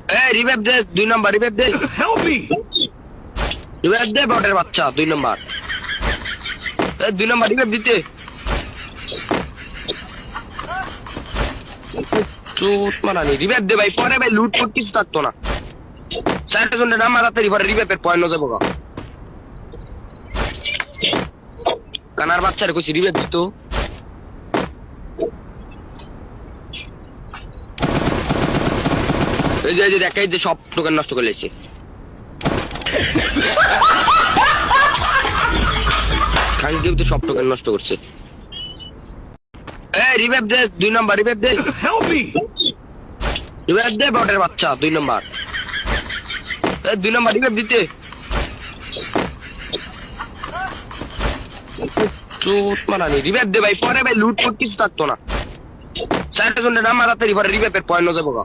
এই রিভাইভ দে 2 number revive দে Help me! Revive দে বটের বাচ্চা 2 নাম্বার এই 2 নাম্বার রিভাইভ দিতে চুট মারানি রিভাইভ দে ভাই পরে ভাই লুট ফুট কিছু থাকতো না চারটা জনের নাম তাড়াতাড়ি পরে রিভাইভের পয়েন্ট দেবো গা কানার বাচ্চারে কইছি রিভাইভ দিত এই যে দেখাই যে সব টোকেন নষ্ট করে লেছে খাঙ্কিও তো সব টোকেন নষ্ট করছে এই রিভাইভ দে 2 নাম্বার রিভাইভ দে Help me! রিভাইভ দে বটের বাচ্চা 2 নাম্বার এই 2 নাম্বার রিভাইভ দিতে চুট মারানি রিভাইভ দে ভাই পরে ভাই লুট ফুট কিছু থাকতো না চারটা জনের নাম তাড়াতাড়ি পরে রিভাইভের পয়েন্ট দেবো গা